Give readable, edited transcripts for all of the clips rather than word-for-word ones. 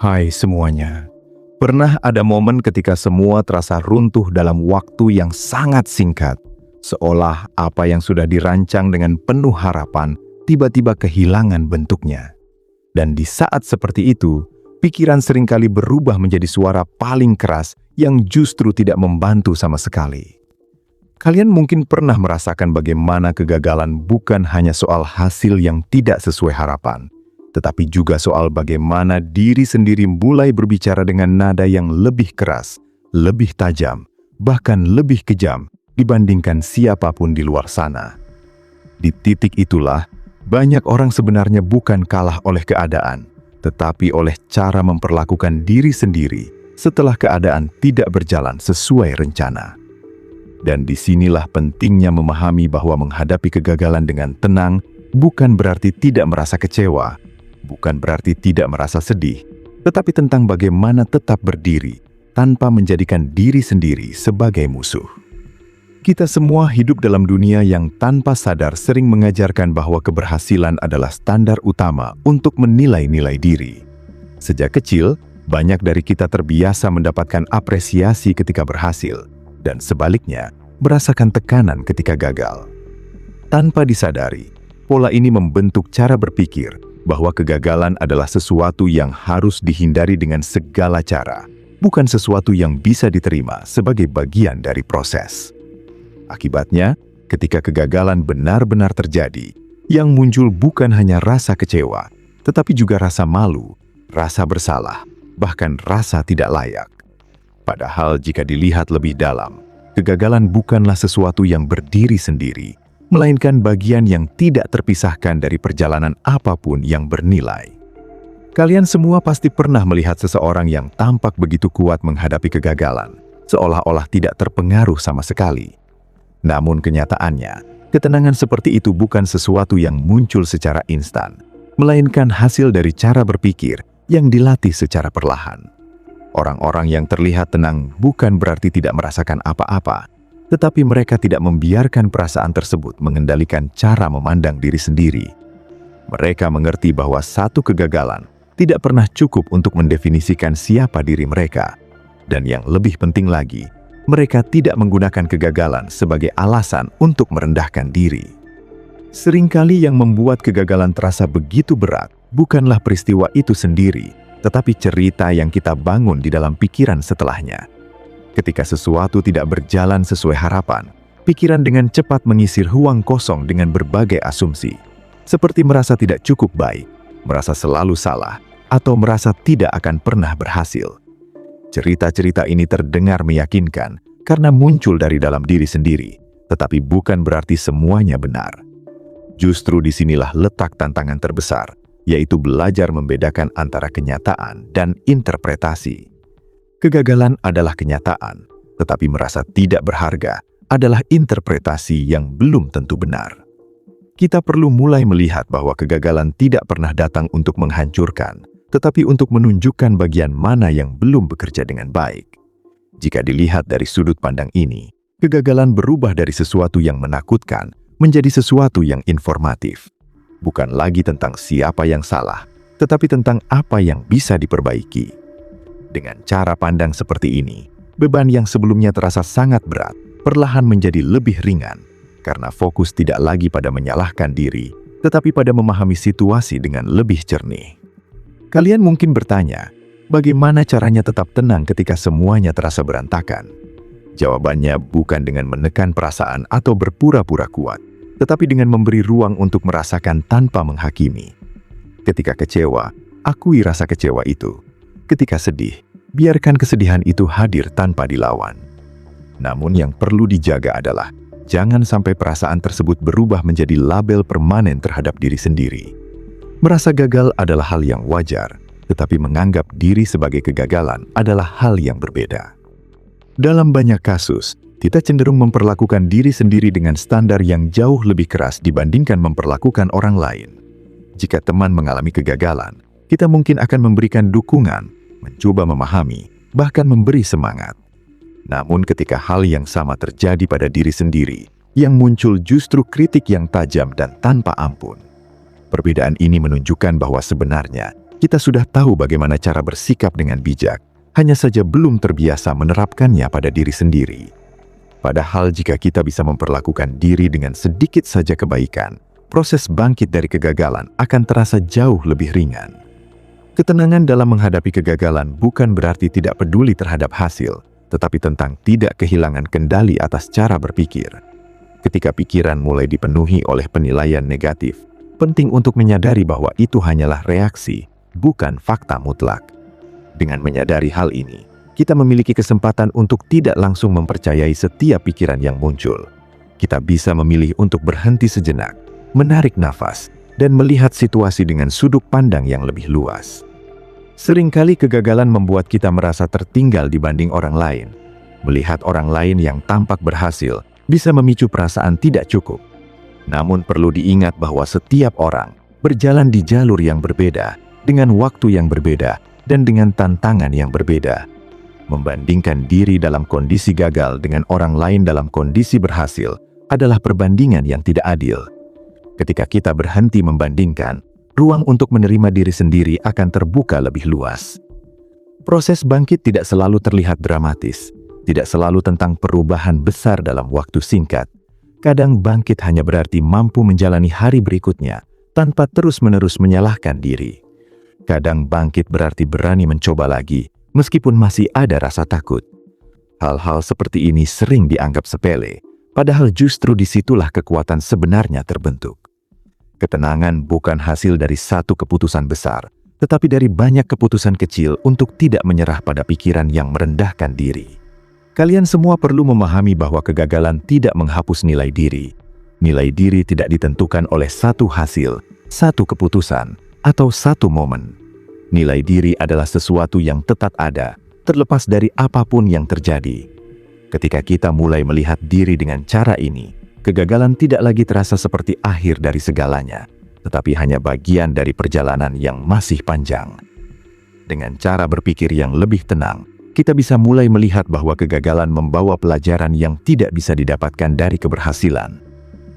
Hai semuanya. Pernah ada momen ketika semua terasa runtuh dalam waktu yang sangat singkat, seolah apa yang sudah dirancang dengan penuh harapan tiba-tiba kehilangan bentuknya. Dan di saat seperti itu, pikiran seringkali berubah menjadi suara paling keras yang justru tidak membantu sama sekali. Kalian mungkin pernah merasakan bagaimana kegagalan bukan hanya soal hasil yang tidak sesuai harapan, tetapi juga soal bagaimana diri sendiri mulai berbicara dengan nada yang lebih keras, lebih tajam, bahkan lebih kejam dibandingkan siapapun di luar sana. Di titik itulah, banyak orang sebenarnya bukan kalah oleh keadaan, tetapi oleh cara memperlakukan diri sendiri setelah keadaan tidak berjalan sesuai rencana. Dan disinilah pentingnya memahami bahwa menghadapi kegagalan dengan tenang bukan berarti tidak merasa kecewa, bukan berarti tidak merasa sedih, tetapi tentang bagaimana tetap berdiri tanpa menjadikan diri sendiri sebagai musuh. Kita semua hidup dalam dunia yang tanpa sadar sering mengajarkan bahwa keberhasilan adalah standar utama untuk menilai-nilai diri. Sejak kecil, banyak dari kita terbiasa mendapatkan apresiasi ketika berhasil, dan sebaliknya, merasakan tekanan ketika gagal. Tanpa disadari, pola ini membentuk cara berpikir bahwa kegagalan adalah sesuatu yang harus dihindari dengan segala cara, bukan sesuatu yang bisa diterima sebagai bagian dari proses. Akibatnya, ketika kegagalan benar-benar terjadi, yang muncul bukan hanya rasa kecewa, tetapi juga rasa malu, rasa bersalah, bahkan rasa tidak layak. Padahal jika dilihat lebih dalam, kegagalan bukanlah sesuatu yang berdiri sendiri, melainkan bagian yang tidak terpisahkan dari perjalanan apapun yang bernilai. Kalian semua pasti pernah melihat seseorang yang tampak begitu kuat menghadapi kegagalan, seolah-olah tidak terpengaruh sama sekali. Namun kenyataannya, ketenangan seperti itu bukan sesuatu yang muncul secara instan, melainkan hasil dari cara berpikir yang dilatih secara perlahan. Orang-orang yang terlihat tenang bukan berarti tidak merasakan apa-apa, tetapi mereka tidak membiarkan perasaan tersebut mengendalikan cara memandang diri sendiri. Mereka mengerti bahwa satu kegagalan tidak pernah cukup untuk mendefinisikan siapa diri mereka. Dan yang lebih penting lagi, mereka tidak menggunakan kegagalan sebagai alasan untuk merendahkan diri. Seringkali yang membuat kegagalan terasa begitu berat bukanlah peristiwa itu sendiri, tetapi cerita yang kita bangun di dalam pikiran setelahnya. Ketika sesuatu tidak berjalan sesuai harapan, pikiran dengan cepat mengisi ruang kosong dengan berbagai asumsi, seperti merasa tidak cukup baik, merasa selalu salah, atau merasa tidak akan pernah berhasil. Cerita-cerita ini terdengar meyakinkan karena muncul dari dalam diri sendiri, tetapi bukan berarti semuanya benar. Justru disinilah letak tantangan terbesar, yaitu belajar membedakan antara kenyataan dan interpretasi. Kegagalan adalah kenyataan, tetapi merasa tidak berharga adalah interpretasi yang belum tentu benar. Kita perlu mulai melihat bahwa kegagalan tidak pernah datang untuk menghancurkan, tetapi untuk menunjukkan bagian mana yang belum bekerja dengan baik. Jika dilihat dari sudut pandang ini, kegagalan berubah dari sesuatu yang menakutkan menjadi sesuatu yang informatif. Bukan lagi tentang siapa yang salah, tetapi tentang apa yang bisa diperbaiki. Dengan cara pandang seperti ini, beban yang sebelumnya terasa sangat berat, perlahan menjadi lebih ringan, karena fokus tidak lagi pada menyalahkan diri, tetapi pada memahami situasi dengan lebih jernih. Kalian mungkin bertanya, bagaimana caranya tetap tenang ketika semuanya terasa berantakan? Jawabannya bukan dengan menekan perasaan atau berpura-pura kuat, tetapi dengan memberi ruang untuk merasakan tanpa menghakimi. Ketika kecewa, akui rasa kecewa itu. Ketika sedih, biarkan kesedihan itu hadir tanpa dilawan. Namun yang perlu dijaga adalah, jangan sampai perasaan tersebut berubah menjadi label permanen terhadap diri sendiri. Merasa gagal adalah hal yang wajar, tetapi menganggap diri sebagai kegagalan adalah hal yang berbeda. Dalam banyak kasus, kita cenderung memperlakukan diri sendiri dengan standar yang jauh lebih keras dibandingkan memperlakukan orang lain. Jika teman mengalami kegagalan, kita mungkin akan memberikan dukungan, mencoba memahami, bahkan memberi semangat. Namun ketika hal yang sama terjadi pada diri sendiri, yang muncul justru kritik yang tajam dan tanpa ampun. Perbedaan ini menunjukkan bahwa sebenarnya Kita sudah tahu bagaimana cara bersikap dengan bijak, hanya saja belum terbiasa menerapkannya pada diri sendiri. Padahal jika kita bisa memperlakukan diri dengan sedikit saja kebaikan, proses bangkit dari kegagalan akan terasa jauh lebih ringan. Ketenangan dalam menghadapi kegagalan bukan berarti tidak peduli terhadap hasil, tetapi tentang tidak kehilangan kendali atas cara berpikir. Ketika pikiran mulai dipenuhi oleh penilaian negatif, penting untuk menyadari bahwa itu hanyalah reaksi, bukan fakta mutlak. Dengan menyadari hal ini, kita memiliki kesempatan untuk tidak langsung mempercayai setiap pikiran yang muncul. Kita bisa memilih untuk berhenti sejenak, menarik nafas, dan melihat situasi dengan sudut pandang yang lebih luas. Seringkali kegagalan membuat kita merasa tertinggal dibanding orang lain. Melihat orang lain yang tampak berhasil bisa memicu perasaan tidak cukup. Namun perlu diingat bahwa setiap orang berjalan di jalur yang berbeda, dengan waktu yang berbeda, dan dengan tantangan yang berbeda. Membandingkan diri dalam kondisi gagal dengan orang lain dalam kondisi berhasil adalah perbandingan yang tidak adil. Ketika kita berhenti membandingkan, ruang untuk menerima diri sendiri akan terbuka lebih luas. Proses bangkit tidak selalu terlihat dramatis, tidak selalu tentang perubahan besar dalam waktu singkat. Kadang bangkit hanya berarti mampu menjalani hari berikutnya tanpa terus-menerus menyalahkan diri. Kadang bangkit berarti berani mencoba lagi, meskipun masih ada rasa takut. Hal-hal seperti ini sering dianggap sepele, padahal justru disitulah kekuatan sebenarnya terbentuk. Ketenangan bukan hasil dari satu keputusan besar, tetapi dari banyak keputusan kecil untuk tidak menyerah pada pikiran yang merendahkan diri. Kalian semua perlu memahami bahwa kegagalan tidak menghapus nilai diri. Nilai diri tidak ditentukan oleh satu hasil, satu keputusan, atau satu momen. Nilai diri adalah sesuatu yang tetap ada, terlepas dari apapun yang terjadi. Ketika kita mulai melihat diri dengan cara ini, kegagalan tidak lagi terasa seperti akhir dari segalanya, tetapi hanya bagian dari perjalanan yang masih panjang. Dengan cara berpikir yang lebih tenang, kita bisa mulai melihat bahwa kegagalan membawa pelajaran yang tidak bisa didapatkan dari keberhasilan.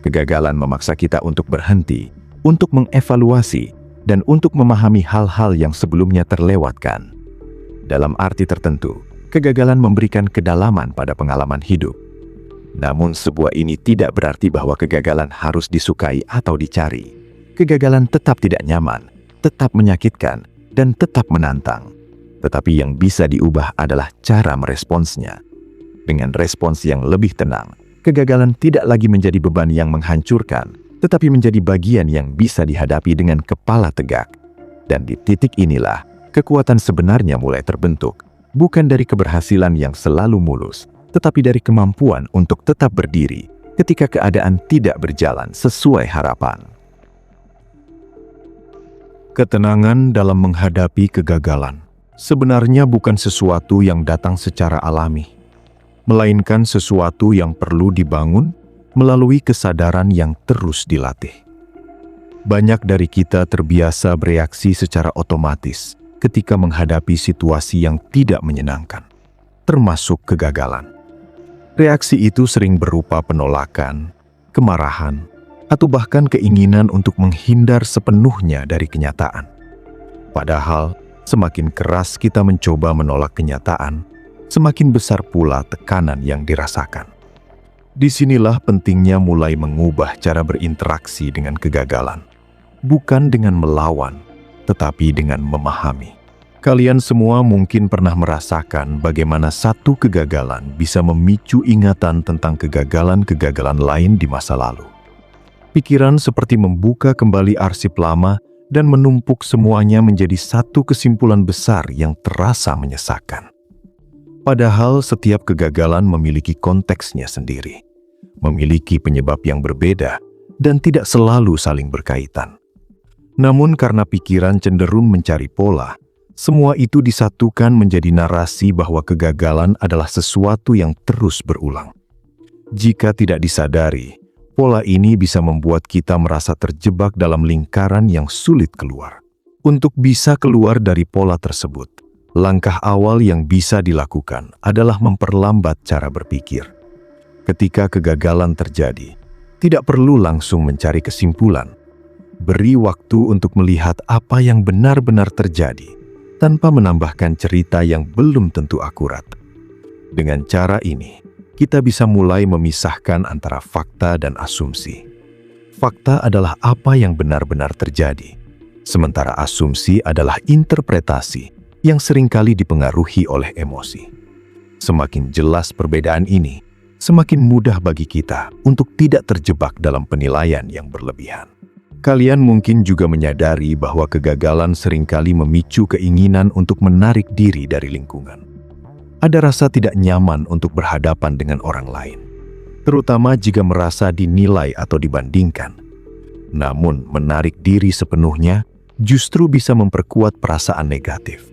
Kegagalan memaksa kita untuk berhenti, untuk mengevaluasi, dan untuk memahami hal-hal yang sebelumnya terlewatkan. Dalam arti tertentu, kegagalan memberikan kedalaman pada pengalaman hidup. Namun sebuah ini tidak berarti bahwa kegagalan harus disukai atau dicari. Kegagalan tetap tidak nyaman, tetap menyakitkan, dan tetap menantang. Tetapi yang bisa diubah adalah cara meresponsnya. Dengan respons yang lebih tenang, kegagalan tidak lagi menjadi beban yang menghancurkan, tetapi menjadi bagian yang bisa dihadapi dengan kepala tegak. Dan di titik inilah, kekuatan sebenarnya mulai terbentuk, bukan dari keberhasilan yang selalu mulus, tetapi dari kemampuan untuk tetap berdiri ketika keadaan tidak berjalan sesuai harapan. Ketenangan dalam menghadapi kegagalan sebenarnya bukan sesuatu yang datang secara alami, melainkan sesuatu yang perlu dibangun melalui kesadaran yang terus dilatih. Banyak dari kita terbiasa bereaksi secara otomatis ketika menghadapi situasi yang tidak menyenangkan, termasuk kegagalan. Reaksi itu sering berupa penolakan, kemarahan, atau bahkan keinginan untuk menghindar sepenuhnya dari kenyataan. Padahal, semakin keras kita mencoba menolak kenyataan, semakin besar pula tekanan yang dirasakan. Disinilah pentingnya mulai mengubah cara berinteraksi dengan kegagalan. Bukan dengan melawan, tetapi dengan memahami. Kalian semua mungkin pernah merasakan bagaimana satu kegagalan bisa memicu ingatan tentang kegagalan-kegagalan lain di masa lalu. Pikiran seperti membuka kembali arsip lama dan menumpuk semuanya menjadi satu kesimpulan besar yang terasa menyesakan. Padahal setiap kegagalan memiliki konteksnya sendiri, memiliki penyebab yang berbeda, dan tidak selalu saling berkaitan. Namun karena pikiran cenderung mencari pola, semua itu disatukan menjadi narasi bahwa kegagalan adalah sesuatu yang terus berulang. Jika tidak disadari, pola ini bisa membuat kita merasa terjebak dalam lingkaran yang sulit keluar. Untuk bisa keluar dari pola tersebut, langkah awal yang bisa dilakukan adalah memperlambat cara berpikir. Ketika kegagalan terjadi, tidak perlu langsung mencari kesimpulan. Beri waktu untuk melihat apa yang benar-benar terjadi, tanpa menambahkan cerita yang belum tentu akurat. Dengan cara ini, kita bisa mulai memisahkan antara fakta dan asumsi. Fakta adalah apa yang benar-benar terjadi, sementara asumsi adalah interpretasi yang seringkali dipengaruhi oleh emosi. Semakin jelas perbedaan ini, semakin mudah bagi kita untuk tidak terjebak dalam penilaian yang berlebihan. Kalian mungkin juga menyadari bahwa kegagalan seringkali memicu keinginan untuk menarik diri dari lingkungan. Ada rasa tidak nyaman untuk berhadapan dengan orang lain, terutama jika merasa dinilai atau dibandingkan. Namun, menarik diri sepenuhnya justru bisa memperkuat perasaan negatif,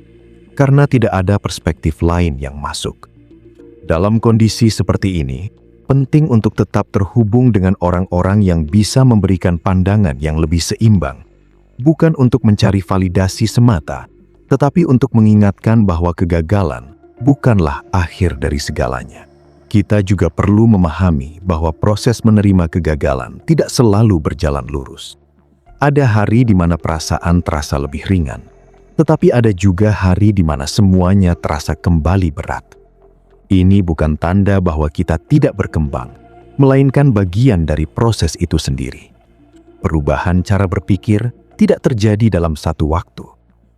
karena tidak ada perspektif lain yang masuk. Dalam kondisi seperti ini, penting untuk tetap terhubung dengan orang-orang yang bisa memberikan pandangan yang lebih seimbang, bukan untuk mencari validasi semata, tetapi untuk mengingatkan bahwa kegagalan bukanlah akhir dari segalanya. Kita juga perlu memahami bahwa proses menerima kegagalan tidak selalu berjalan lurus. Ada hari di mana perasaan terasa lebih ringan, tetapi ada juga hari di mana semuanya terasa kembali berat. Ini bukan tanda bahwa kita tidak berkembang, melainkan bagian dari proses itu sendiri. Perubahan cara berpikir tidak terjadi dalam satu waktu,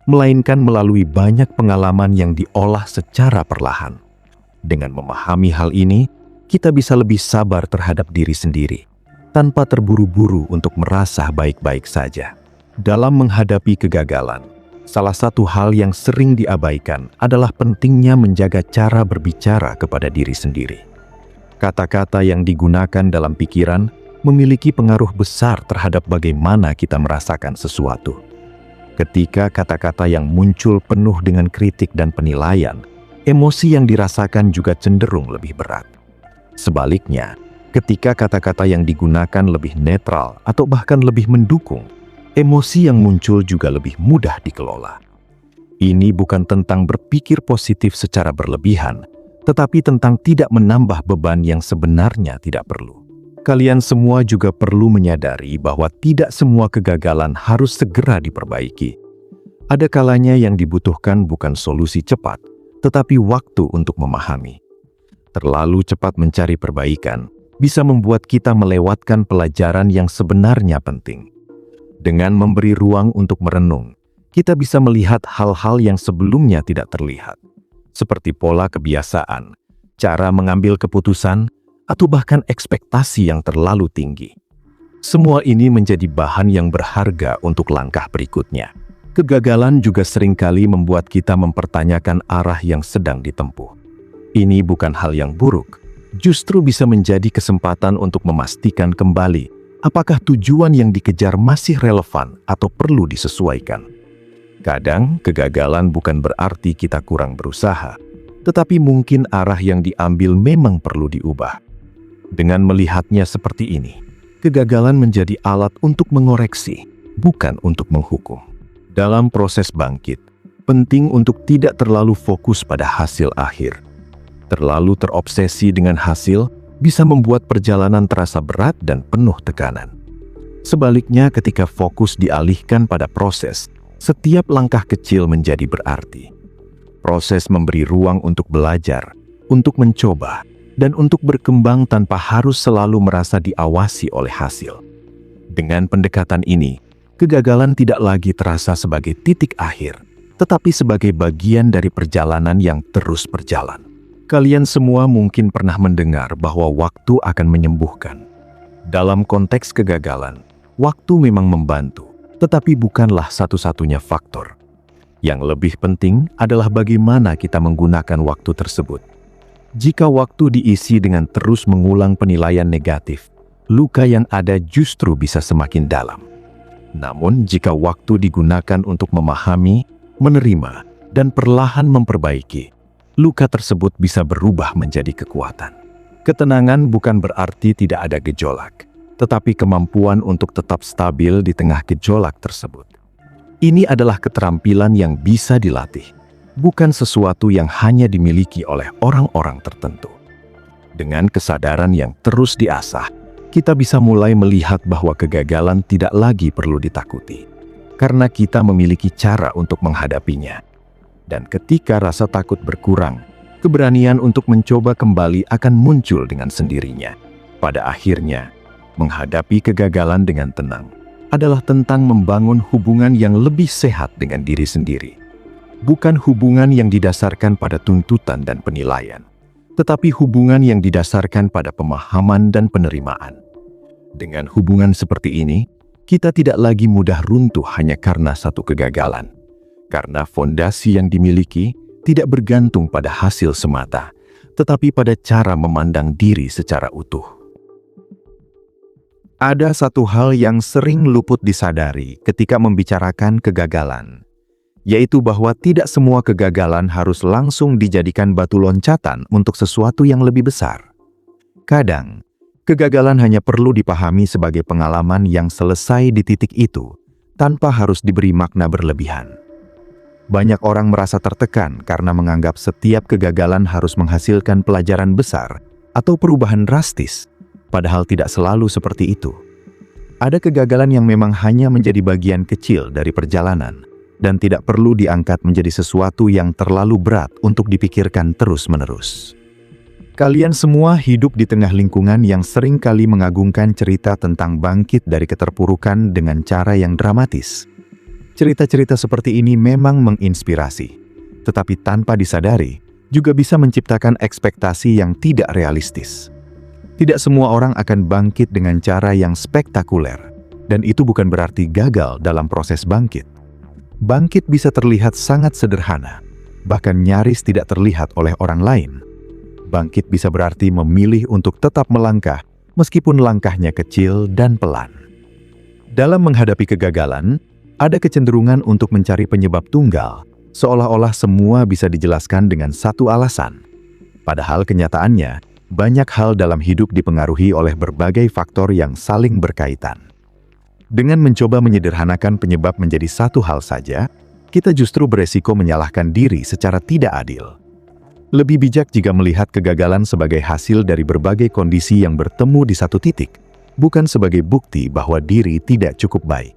melainkan melalui banyak pengalaman yang diolah secara perlahan. Dengan memahami hal ini, kita bisa lebih sabar terhadap diri sendiri, tanpa terburu-buru untuk merasa baik-baik saja. Dalam menghadapi kegagalan, salah satu hal yang sering diabaikan adalah pentingnya menjaga cara berbicara kepada diri sendiri. Kata-kata yang digunakan dalam pikiran memiliki pengaruh besar terhadap bagaimana kita merasakan sesuatu. Ketika kata-kata yang muncul penuh dengan kritik dan penilaian, emosi yang dirasakan juga cenderung lebih berat. Sebaliknya, ketika kata-kata yang digunakan lebih netral atau bahkan lebih mendukung, emosi yang muncul juga lebih mudah dikelola. Ini bukan tentang berpikir positif secara berlebihan, tetapi tentang tidak menambah beban yang sebenarnya tidak perlu. Kalian semua juga perlu menyadari bahwa tidak semua kegagalan harus segera diperbaiki. Ada kalanya yang dibutuhkan bukan solusi cepat, tetapi waktu untuk memahami. Terlalu cepat mencari perbaikan bisa membuat kita melewatkan pelajaran yang sebenarnya penting. Dengan memberi ruang untuk merenung, kita bisa melihat hal-hal yang sebelumnya tidak terlihat, seperti pola kebiasaan, cara mengambil keputusan, atau bahkan ekspektasi yang terlalu tinggi. Semua ini menjadi bahan yang berharga untuk langkah berikutnya. Kegagalan juga seringkali membuat kita mempertanyakan arah yang sedang ditempuh. Ini bukan hal yang buruk, justru bisa menjadi kesempatan untuk memastikan kembali apakah tujuan yang dikejar masih relevan atau perlu disesuaikan. Kadang, kegagalan bukan berarti kita kurang berusaha, tetapi mungkin arah yang diambil memang perlu diubah. Dengan melihatnya seperti ini, kegagalan menjadi alat untuk mengoreksi, bukan untuk menghukum. Dalam proses bangkit, penting untuk tidak terlalu fokus pada hasil akhir. Terlalu terobsesi dengan hasil bisa membuat perjalanan terasa berat dan penuh tekanan. Sebaliknya, ketika fokus dialihkan pada proses, setiap langkah kecil menjadi berarti. Proses memberi ruang untuk belajar, untuk mencoba, dan untuk berkembang tanpa harus selalu merasa diawasi oleh hasil. Dengan pendekatan ini, kegagalan tidak lagi terasa sebagai titik akhir, tetapi sebagai bagian dari perjalanan yang terus berjalan. Kalian semua mungkin pernah mendengar bahwa waktu akan menyembuhkan. Dalam konteks kegagalan, waktu memang membantu, tetapi bukanlah satu-satunya faktor. Yang lebih penting adalah bagaimana kita menggunakan waktu tersebut. Jika waktu diisi dengan terus mengulang penilaian negatif, luka yang ada justru bisa semakin dalam. Namun, jika waktu digunakan untuk memahami, menerima, dan perlahan memperbaiki, luka tersebut bisa berubah menjadi kekuatan. Ketenangan bukan berarti tidak ada gejolak, tetapi kemampuan untuk tetap stabil di tengah gejolak tersebut. Ini adalah keterampilan yang bisa dilatih, bukan sesuatu yang hanya dimiliki oleh orang-orang tertentu. Dengan kesadaran yang terus diasah, kita bisa mulai melihat bahwa kegagalan tidak lagi perlu ditakuti, karena kita memiliki cara untuk menghadapinya. Dan ketika rasa takut berkurang, keberanian untuk mencoba kembali akan muncul dengan sendirinya. Pada akhirnya, menghadapi kegagalan dengan tenang adalah tentang membangun hubungan yang lebih sehat dengan diri sendiri. Bukan hubungan yang didasarkan pada tuntutan dan penilaian, tetapi hubungan yang didasarkan pada pemahaman dan penerimaan. Dengan hubungan seperti ini, kita tidak lagi mudah runtuh hanya karena satu kegagalan. Karena fondasi yang dimiliki tidak bergantung pada hasil semata, tetapi pada cara memandang diri secara utuh. Ada satu hal yang sering luput disadari ketika membicarakan kegagalan, yaitu bahwa tidak semua kegagalan harus langsung dijadikan batu loncatan untuk sesuatu yang lebih besar. Kadang, kegagalan hanya perlu dipahami sebagai pengalaman yang selesai di titik itu, tanpa harus diberi makna berlebihan. Banyak orang merasa tertekan karena menganggap setiap kegagalan harus menghasilkan pelajaran besar atau perubahan drastis, padahal tidak selalu seperti itu. Ada kegagalan yang memang hanya menjadi bagian kecil dari perjalanan dan tidak perlu diangkat menjadi sesuatu yang terlalu berat untuk dipikirkan terus-menerus. Kalian semua hidup di tengah lingkungan yang sering kali mengagungkan cerita tentang bangkit dari keterpurukan dengan cara yang dramatis. Cerita-cerita seperti ini memang menginspirasi, tetapi tanpa disadari, juga bisa menciptakan ekspektasi yang tidak realistis. Tidak semua orang akan bangkit dengan cara yang spektakuler, dan itu bukan berarti gagal dalam proses bangkit. Bangkit bisa terlihat sangat sederhana, bahkan nyaris tidak terlihat oleh orang lain. Bangkit bisa berarti memilih untuk tetap melangkah, meskipun langkahnya kecil dan pelan. Dalam menghadapi kegagalan, ada kecenderungan untuk mencari penyebab tunggal, seolah-olah semua bisa dijelaskan dengan satu alasan. Padahal kenyataannya, banyak hal dalam hidup dipengaruhi oleh berbagai faktor yang saling berkaitan. Dengan mencoba menyederhanakan penyebab menjadi satu hal saja, kita justru beresiko menyalahkan diri secara tidak adil. Lebih bijak jika melihat kegagalan sebagai hasil dari berbagai kondisi yang bertemu di satu titik, bukan sebagai bukti bahwa diri tidak cukup baik.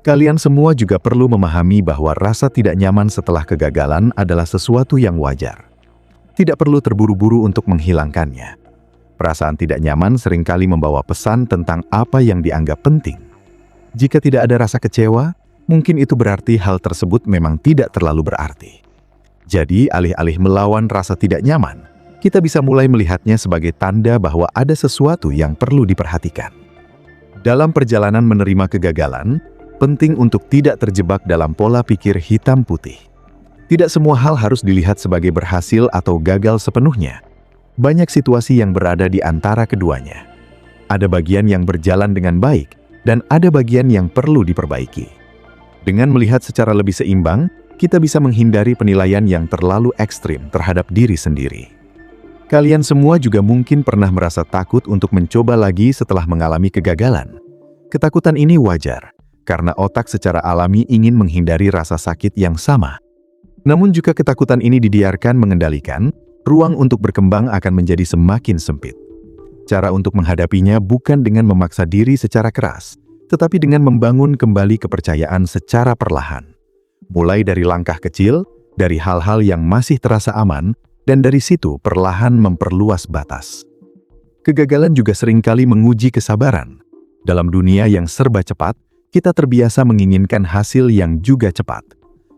Kalian semua juga perlu memahami bahwa rasa tidak nyaman setelah kegagalan adalah sesuatu yang wajar. Tidak perlu terburu-buru untuk menghilangkannya. Perasaan tidak nyaman seringkali membawa pesan tentang apa yang dianggap penting. Jika tidak ada rasa kecewa, mungkin itu berarti hal tersebut memang tidak terlalu berarti. Jadi, alih-alih melawan rasa tidak nyaman, kita bisa mulai melihatnya sebagai tanda bahwa ada sesuatu yang perlu diperhatikan. Dalam perjalanan menerima kegagalan, penting untuk tidak terjebak dalam pola pikir hitam putih. Tidak semua hal harus dilihat sebagai berhasil atau gagal sepenuhnya. Banyak situasi yang berada di antara keduanya. Ada bagian yang berjalan dengan baik, dan ada bagian yang perlu diperbaiki. Dengan melihat secara lebih seimbang, kita bisa menghindari penilaian yang terlalu ekstrim terhadap diri sendiri. Kalian semua juga mungkin pernah merasa takut untuk mencoba lagi setelah mengalami kegagalan. Ketakutan ini wajar, karena otak secara alami ingin menghindari rasa sakit yang sama. Namun jika ketakutan ini dibiarkan mengendalikan, ruang untuk berkembang akan menjadi semakin sempit. Cara untuk menghadapinya bukan dengan memaksa diri secara keras, tetapi dengan membangun kembali kepercayaan secara perlahan. Mulai dari langkah kecil, dari hal-hal yang masih terasa aman, dan dari situ perlahan memperluas batas. Kegagalan juga seringkali menguji kesabaran. Dalam dunia yang serba cepat, kita terbiasa menginginkan hasil yang juga cepat.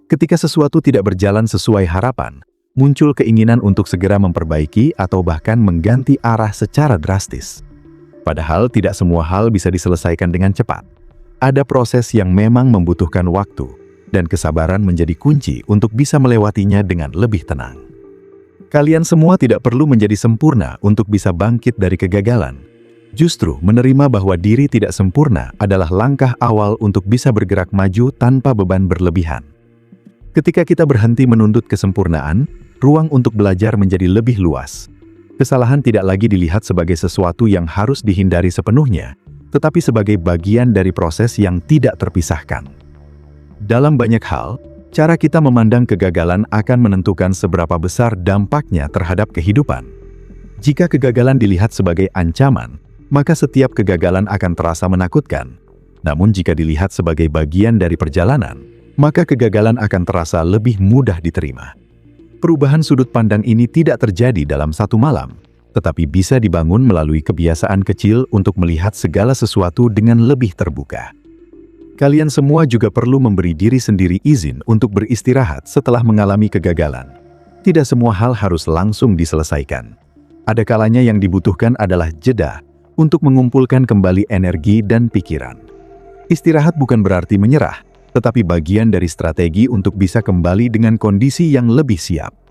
Ketika sesuatu tidak berjalan sesuai harapan, muncul keinginan untuk segera memperbaiki atau bahkan mengganti arah secara drastis. Padahal tidak semua hal bisa diselesaikan dengan cepat. Ada proses yang memang membutuhkan waktu, dan kesabaran menjadi kunci untuk bisa melewatinya dengan lebih tenang. Kalian semua tidak perlu menjadi sempurna untuk bisa bangkit dari kegagalan. Justru, menerima bahwa diri tidak sempurna adalah langkah awal untuk bisa bergerak maju tanpa beban berlebihan. Ketika kita berhenti menuntut kesempurnaan, ruang untuk belajar menjadi lebih luas. Kesalahan tidak lagi dilihat sebagai sesuatu yang harus dihindari sepenuhnya, tetapi sebagai bagian dari proses yang tidak terpisahkan. Dalam banyak hal, cara kita memandang kegagalan akan menentukan seberapa besar dampaknya terhadap kehidupan. Jika kegagalan dilihat sebagai ancaman, maka setiap kegagalan akan terasa menakutkan. Namun jika dilihat sebagai bagian dari perjalanan, maka kegagalan akan terasa lebih mudah diterima. Perubahan sudut pandang ini tidak terjadi dalam satu malam, tetapi bisa dibangun melalui kebiasaan kecil untuk melihat segala sesuatu dengan lebih terbuka. Kalian semua juga perlu memberi diri sendiri izin untuk beristirahat setelah mengalami kegagalan. Tidak semua hal harus langsung diselesaikan. Ada kalanya yang dibutuhkan adalah jeda untuk mengumpulkan kembali energi dan pikiran. Istirahat bukan berarti menyerah, tetapi bagian dari strategi untuk bisa kembali dengan kondisi yang lebih siap.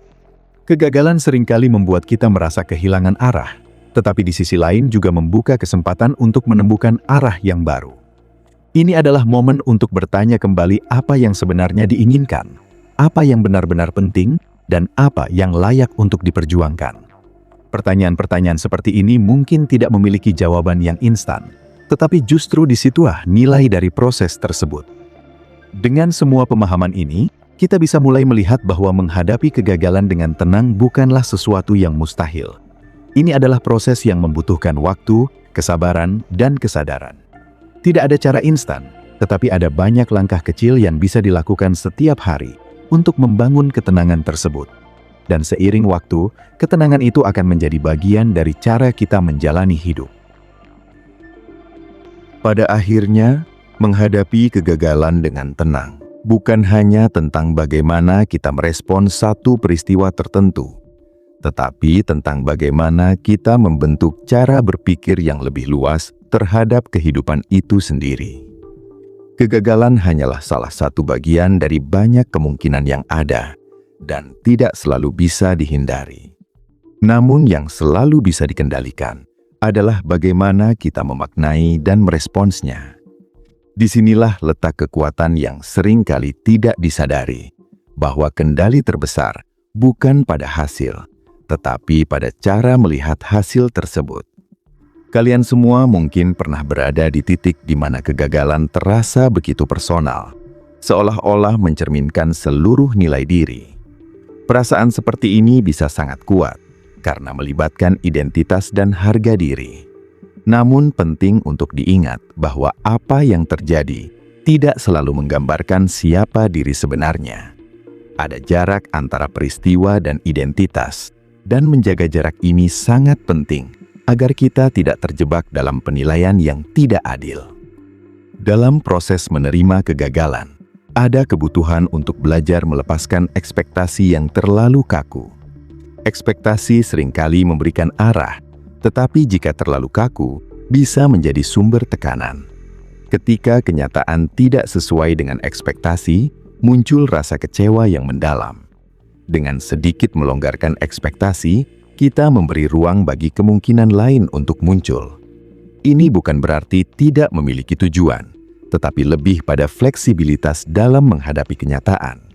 Kegagalan seringkali membuat kita merasa kehilangan arah, tetapi di sisi lain juga membuka kesempatan untuk menemukan arah yang baru. Ini adalah momen untuk bertanya kembali apa yang sebenarnya diinginkan, apa yang benar-benar penting, dan apa yang layak untuk diperjuangkan. Pertanyaan-pertanyaan seperti ini mungkin tidak memiliki jawaban yang instan, tetapi justru disitulah nilai dari proses tersebut. Dengan semua pemahaman ini, kita bisa mulai melihat bahwa menghadapi kegagalan dengan tenang bukanlah sesuatu yang mustahil. Ini adalah proses yang membutuhkan waktu, kesabaran, dan kesadaran. Tidak ada cara instan, tetapi ada banyak langkah kecil yang bisa dilakukan setiap hari untuk membangun ketenangan tersebut. Dan seiring waktu, ketenangan itu akan menjadi bagian dari cara kita menjalani hidup. Pada akhirnya, menghadapi kegagalan dengan tenang bukan hanya tentang bagaimana kita merespon satu peristiwa tertentu, tetapi tentang bagaimana kita membentuk cara berpikir yang lebih luas terhadap kehidupan itu sendiri. Kegagalan hanyalah salah satu bagian dari banyak kemungkinan yang ada dan tidak selalu bisa dihindari. Namun yang selalu bisa dikendalikan adalah bagaimana kita memaknai dan meresponsnya. Disinilah letak kekuatan yang seringkali tidak disadari, bahwa kendali terbesar bukan pada hasil, tetapi pada cara melihat hasil tersebut. Kalian semua mungkin pernah berada di titik di mana kegagalan terasa begitu personal, seolah-olah mencerminkan seluruh nilai diri. Perasaan seperti ini bisa sangat kuat, karena melibatkan identitas dan harga diri. Namun penting untuk diingat bahwa apa yang terjadi tidak selalu menggambarkan siapa diri sebenarnya. Ada jarak antara peristiwa dan identitas, dan menjaga jarak ini sangat penting agar kita tidak terjebak dalam penilaian yang tidak adil. Dalam proses menerima kegagalan, ada kebutuhan untuk belajar melepaskan ekspektasi yang terlalu kaku. Ekspektasi seringkali memberikan arah, tetapi jika terlalu kaku, bisa menjadi sumber tekanan. Ketika kenyataan tidak sesuai dengan ekspektasi, muncul rasa kecewa yang mendalam. Dengan sedikit melonggarkan ekspektasi, kita memberi ruang bagi kemungkinan lain untuk muncul. Ini bukan berarti tidak memiliki tujuan, tetapi lebih pada fleksibilitas dalam menghadapi kenyataan.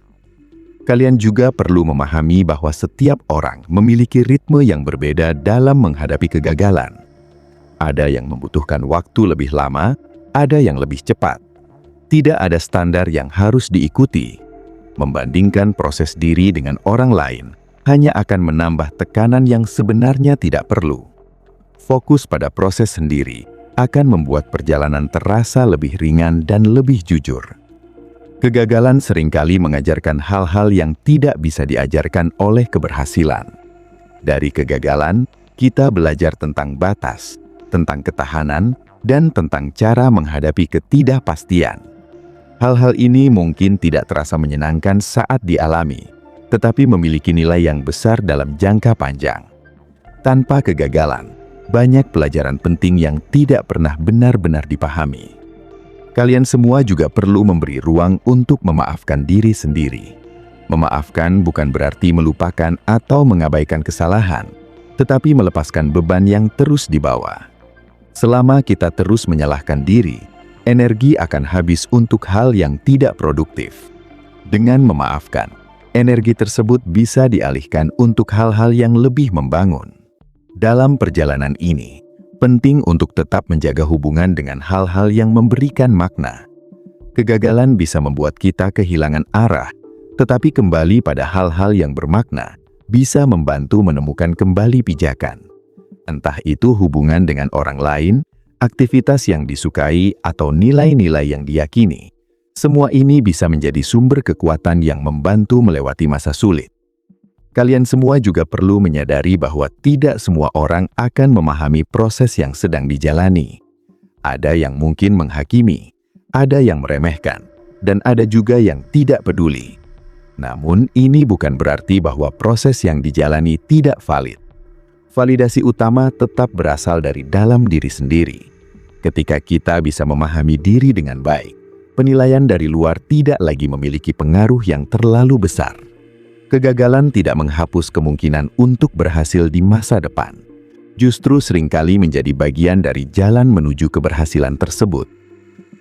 Kalian juga perlu memahami bahwa setiap orang memiliki ritme yang berbeda dalam menghadapi kegagalan. Ada yang membutuhkan waktu lebih lama, ada yang lebih cepat. Tidak ada standar yang harus diikuti. Membandingkan proses diri dengan orang lain hanya akan menambah tekanan yang sebenarnya tidak perlu. Fokus pada proses sendiri akan membuat perjalanan terasa lebih ringan dan lebih jujur. Kegagalan seringkali mengajarkan hal-hal yang tidak bisa diajarkan oleh keberhasilan. Dari kegagalan, kita belajar tentang batas, tentang ketahanan, dan tentang cara menghadapi ketidakpastian. Hal-hal ini mungkin tidak terasa menyenangkan saat dialami, tetapi memiliki nilai yang besar dalam jangka panjang. Tanpa kegagalan, banyak pelajaran penting yang tidak pernah benar-benar dipahami. Kalian semua juga perlu memberi ruang untuk memaafkan diri sendiri. Memaafkan bukan berarti melupakan atau mengabaikan kesalahan, tetapi melepaskan beban yang terus dibawa. Selama kita terus menyalahkan diri, energi akan habis untuk hal yang tidak produktif. Dengan memaafkan, energi tersebut bisa dialihkan untuk hal-hal yang lebih membangun. Dalam perjalanan ini, penting untuk tetap menjaga hubungan dengan hal-hal yang memberikan makna. Kegagalan bisa membuat kita kehilangan arah, tetapi kembali pada hal-hal yang bermakna bisa membantu menemukan kembali pijakan. Entah itu hubungan dengan orang lain, aktivitas yang disukai, atau nilai-nilai yang diyakini. Semua ini bisa menjadi sumber kekuatan yang membantu melewati masa sulit. Kalian semua juga perlu menyadari bahwa tidak semua orang akan memahami proses yang sedang dijalani. Ada yang mungkin menghakimi, ada yang meremehkan, dan ada juga yang tidak peduli. Namun, ini bukan berarti bahwa proses yang dijalani tidak valid. Validasi utama tetap berasal dari dalam diri sendiri. Ketika kita bisa memahami diri dengan baik, penilaian dari luar tidak lagi memiliki pengaruh yang terlalu besar. Kegagalan tidak menghapus kemungkinan untuk berhasil di masa depan. Justru seringkali menjadi bagian dari jalan menuju keberhasilan tersebut.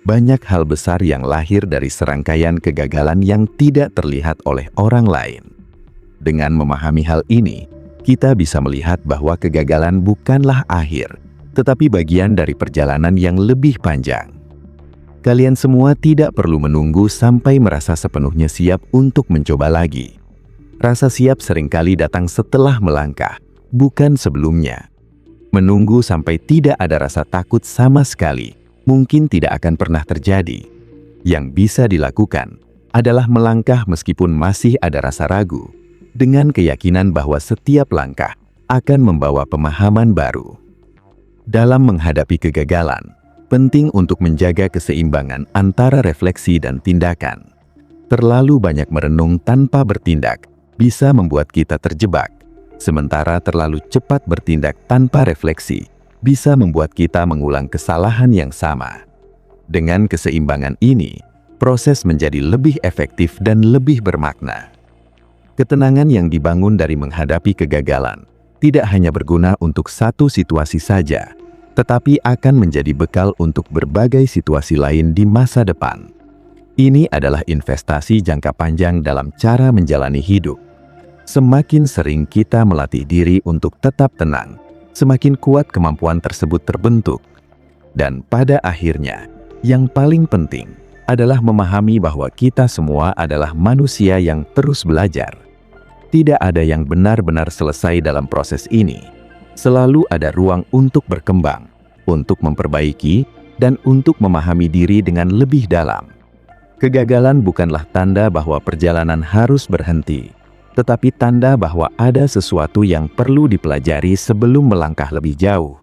Banyak hal besar yang lahir dari serangkaian kegagalan yang tidak terlihat oleh orang lain. Dengan memahami hal ini, kita bisa melihat bahwa kegagalan bukanlah akhir, tetapi bagian dari perjalanan yang lebih panjang. Kalian semua tidak perlu menunggu sampai merasa sepenuhnya siap untuk mencoba lagi. Rasa siap seringkali datang setelah melangkah, bukan sebelumnya. Menunggu sampai tidak ada rasa takut sama sekali, mungkin tidak akan pernah terjadi. Yang bisa dilakukan adalah melangkah meskipun masih ada rasa ragu, dengan keyakinan bahwa setiap langkah akan membawa pemahaman baru. Dalam menghadapi kegagalan, penting untuk menjaga keseimbangan antara refleksi dan tindakan. Terlalu banyak merenung tanpa bertindak bisa membuat kita terjebak, sementara terlalu cepat bertindak tanpa refleksi bisa membuat kita mengulang kesalahan yang sama. Dengan keseimbangan ini, proses menjadi lebih efektif dan lebih bermakna. Ketenangan yang dibangun dari menghadapi kegagalan tidak hanya berguna untuk satu situasi saja, tetapi akan menjadi bekal untuk berbagai situasi lain di masa depan. Ini adalah investasi jangka panjang dalam cara menjalani hidup. Semakin sering kita melatih diri untuk tetap tenang, semakin kuat kemampuan tersebut terbentuk. Dan pada akhirnya, yang paling penting adalah memahami bahwa kita semua adalah manusia yang terus belajar. Tidak ada yang benar-benar selesai dalam proses ini. Selalu ada ruang untuk berkembang, untuk memperbaiki, dan untuk memahami diri dengan lebih dalam. Kegagalan bukanlah tanda bahwa perjalanan harus berhenti, tetapi tanda bahwa ada sesuatu yang perlu dipelajari sebelum melangkah lebih jauh.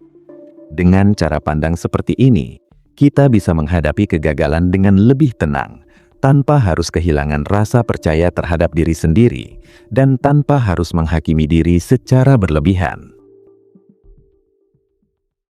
Dengan cara pandang seperti ini, kita bisa menghadapi kegagalan dengan lebih tenang, tanpa harus kehilangan rasa percaya terhadap diri sendiri, dan tanpa harus menghakimi diri secara berlebihan.